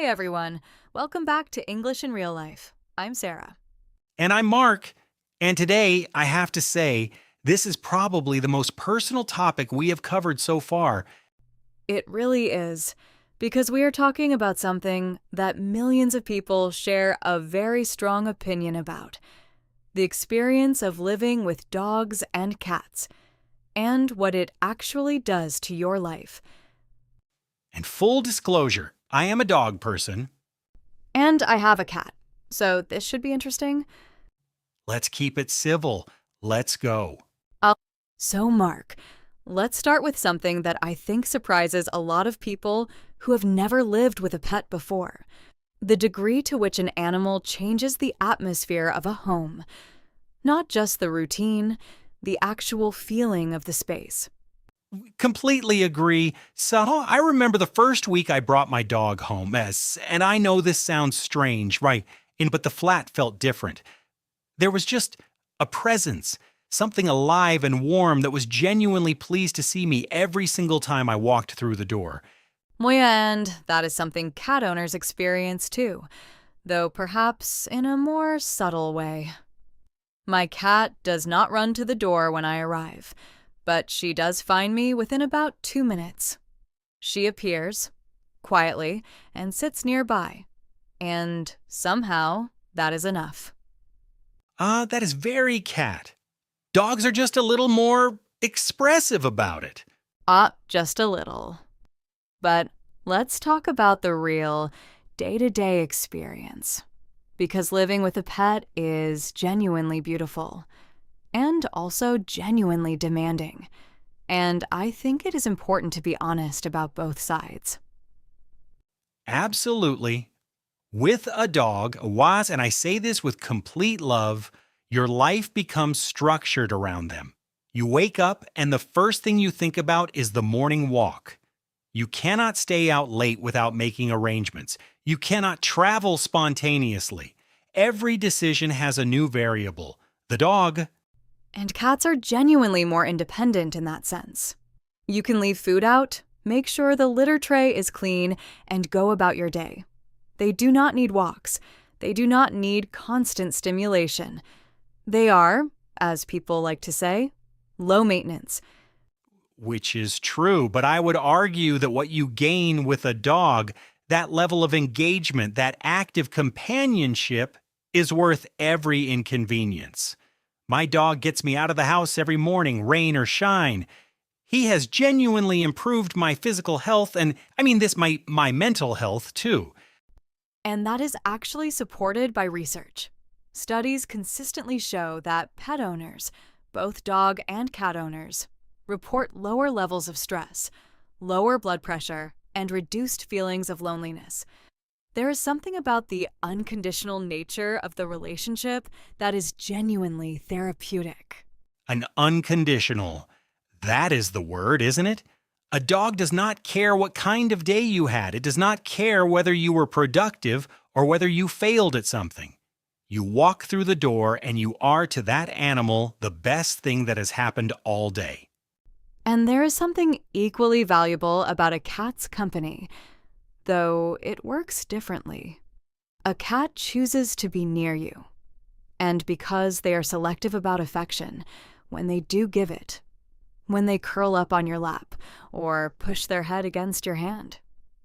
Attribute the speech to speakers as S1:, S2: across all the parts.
S1: Hey everyone, welcome back to English in Real Life. I'm Sarah.
S2: And I'm Mark. And today, I have to say, this is probably the most personal topic we have covered so far.
S1: It really is, because we are talking about something that millions of people share a very strong opinion about: the experience of living with dogs and cats, and what it actually does to your life.
S2: And full disclosure, I am a dog person.
S1: And I have a cat, so this should be interesting.
S2: Let's keep it civil. Let's go.
S1: So, Mark, let's start with something that I think surprises a lot of people who have never lived with a pet before: the degree to which an animal changes the atmosphere of a home. Not just the routine, the actual feeling of the space.
S2: Completely agree. So I remember the first week I brought my dog home, and I know this sounds strange, right? But the flat felt different. There was just a presence, something alive and warm that was genuinely pleased to see me every single time I walked through the door.
S1: And that is something cat owners experience too, though perhaps in a more subtle way. My cat does not run to the door when I arrive, but she does find me within about 2 minutes. She appears, quietly, and sits nearby. And somehow, that is enough.
S2: That is very cat. Dogs are just a little more expressive about it.
S1: Just a little. But let's talk about the real, day-to-day experience. Because living with a pet is genuinely beautiful. And also genuinely demanding. And I think it is important to be honest about both sides.
S2: Absolutely. With a dog, and I say this with complete love, your life becomes structured around them. You wake up and the first thing you think about is the morning walk. You cannot stay out late without making arrangements. You cannot travel spontaneously. Every decision has a new variable. The dog.
S1: And cats are genuinely more independent in that sense. You can leave food out, make sure the litter tray is clean, and go about your day. They do not need walks. They do not need constant stimulation. They are, as people like to say, low maintenance.
S2: Which is true, but I would argue that what you gain with a dog, that level of engagement, that active companionship, is worth every inconvenience. My dog gets me out of the house every morning, rain or shine. He has genuinely improved my physical health and, my mental health too.
S1: And that is actually supported by research. Studies consistently show that pet owners, both dog and cat owners, report lower levels of stress, lower blood pressure, and reduced feelings of loneliness. There is something about the unconditional nature of the relationship that is genuinely therapeutic.
S2: An unconditional. That is the word, isn't it? A dog does not care what kind of day you had. It does not care whether you were productive or whether you failed at something. You walk through the door and you are to that animal the best thing that has happened all day.
S1: And there is something equally valuable about a cat's company, though it works differently. A cat chooses to be near you. And because they are selective about affection, when they do give it, when they curl up on your lap or push their head against your hand,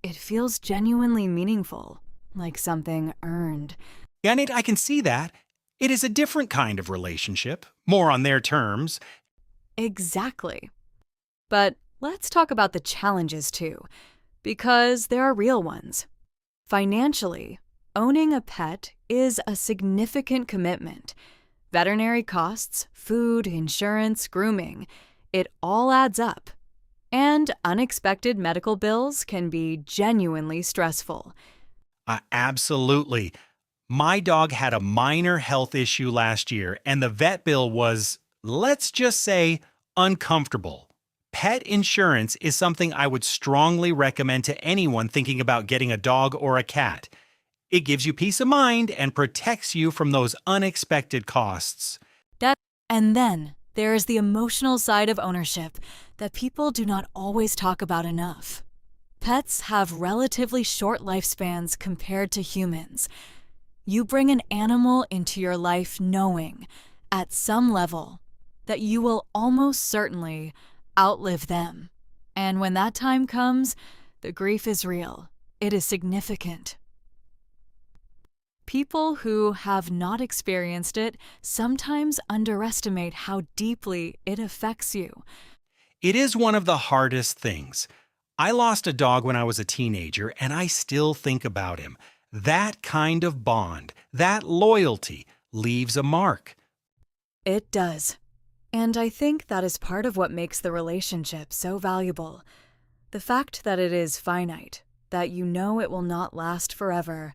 S1: it feels genuinely meaningful, like something earned.
S2: And I can see that. It is a different kind of relationship, more on their terms.
S1: Exactly. But let's talk about the challenges too, because there are real ones. Financially, owning a pet is a significant commitment. Veterinary costs, food, insurance, grooming, it all adds up. And unexpected medical bills can be genuinely stressful.
S2: Absolutely. My dog had a minor health issue last year, and the vet bill was, let's just say, uncomfortable. Pet insurance is something I would strongly recommend to anyone thinking about getting a dog or a cat. It gives you peace of mind and protects you from those unexpected costs.
S1: And then there is the emotional side of ownership that people do not always talk about enough. Pets have relatively short lifespans compared to humans. You bring an animal into your life knowing, at some level, that you will almost certainly outlive them. And when that time comes, the grief is real. It is significant. People who have not experienced it sometimes underestimate how deeply it affects you.
S2: It is one of the hardest things. I lost a dog when I was a teenager, and I still think about him. That kind of bond, that loyalty, leaves a mark.
S1: It does. And I think that is part of what makes the relationship so valuable. The fact that it is finite, that you know it will not last forever,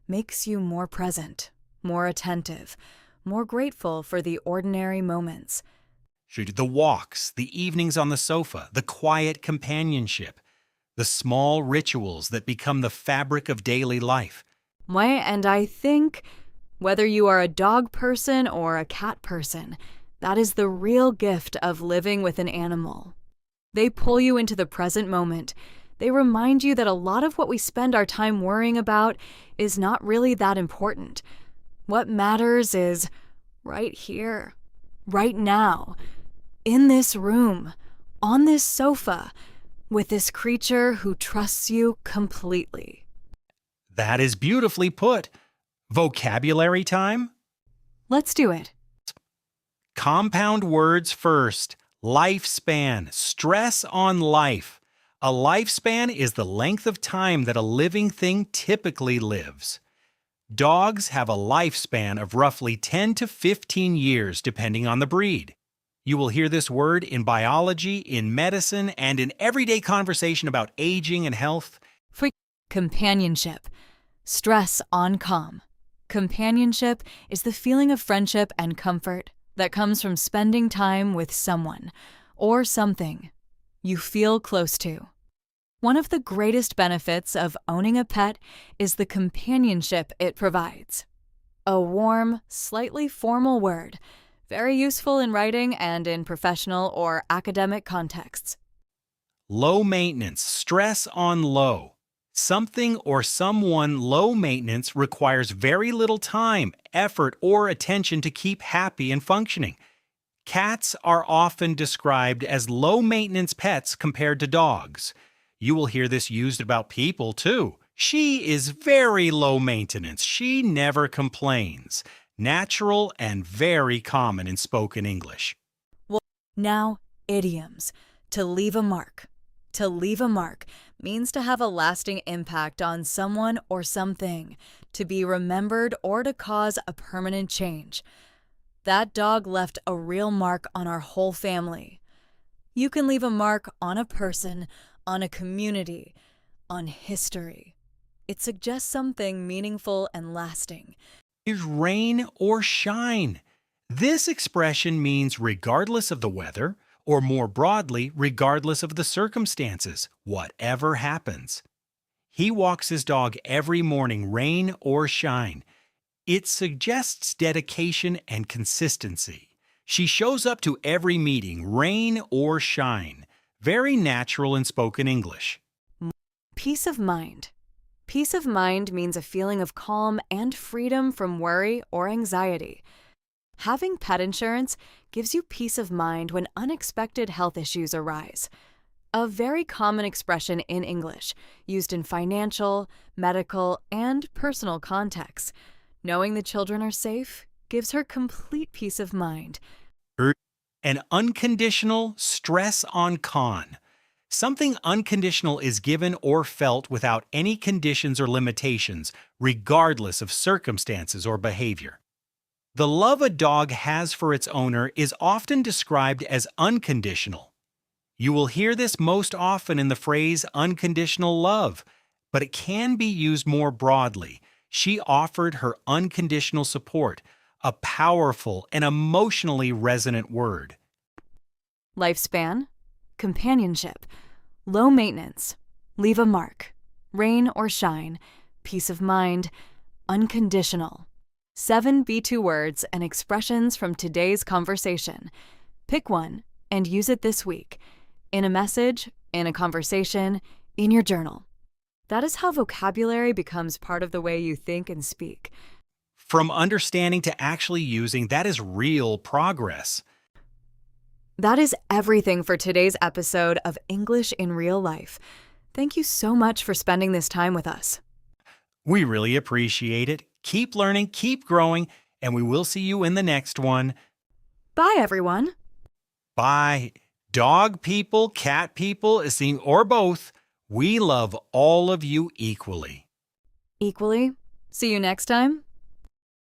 S1: makes you more present, more attentive, more grateful for the ordinary moments.
S2: The walks, the evenings on the sofa, the quiet companionship, the small rituals that become the fabric of daily life.
S1: And I think, whether you are a dog person or a cat person, that is the real gift of living with an animal. They pull you into the present moment. They remind you that a lot of what we spend our time worrying about is not really that important. What matters is right here, right now, in this room, on this sofa, with this creature who trusts you completely.
S2: That is beautifully put. Vocabulary time?
S1: Let's do it.
S2: Compound words first. Lifespan. Stress on life. A lifespan is the length of time that a living thing typically lives. Dogs have a lifespan of roughly 10 to 15 years depending on the breed. You will hear this word in biology, in medicine, and in everyday conversation about aging and health.
S1: Companionship. Stress on calm. Companionship is the feeling of friendship and comfort that comes from spending time with someone or something you feel close to. One of the greatest benefits of owning a pet is the companionship it provides. A warm, slightly formal word, very useful in writing and in professional or academic contexts.
S2: Low maintenance. Stress on low. Something or someone low maintenance requires very little time, effort, or attention to keep happy and functioning. Cats are often described as low-maintenance pets compared to dogs. You will hear this used about people, too. She is very low maintenance. She never complains. Natural and very common in spoken English.
S1: Now, idioms. To leave a mark. To leave a mark means to have a lasting impact on someone or something, to be remembered or to cause a permanent change. That dog left a real mark on our whole family. You can leave a mark on a person, on a community, on history. It suggests something meaningful and lasting.
S2: Is rain or shine. This expression means regardless of the weather, or more broadly, regardless of the circumstances, whatever happens. He walks his dog every morning, rain or shine. It suggests dedication and consistency. She shows up to every meeting, rain or shine. Very natural in spoken English.
S1: Peace of mind. Peace of mind means a feeling of calm and freedom from worry or anxiety. Having pet insurance gives you peace of mind when unexpected health issues arise. A very common expression in English, used in financial, medical, and personal contexts. Knowing the children are safe gives her complete peace of mind.
S2: An unconditional stress on con. Something unconditional is given or felt without any conditions or limitations, regardless of circumstances or behavior. The love a dog has for its owner is often described as unconditional. You will hear this most often in the phrase unconditional love, but it can be used more broadly. She offered her unconditional support, a powerful and emotionally resonant word.
S1: Lifespan, companionship, low maintenance, leave a mark, rain or shine, peace of mind, unconditional. 7 B2 words and expressions from today's conversation. Pick one and use it this week. In a message, in a conversation, in your journal. That is how vocabulary becomes part of the way you think and speak.
S2: From understanding to actually using, that is real progress.
S1: That is everything for today's episode of English in Real Life. Thank you so much for spending this time with us.
S2: We really appreciate it. Keep learning, keep growing, and we will see you in the next one.
S1: Bye, everyone.
S2: Bye. Dog people, cat people, or both, we love all of you equally.
S1: Equally. See you next time.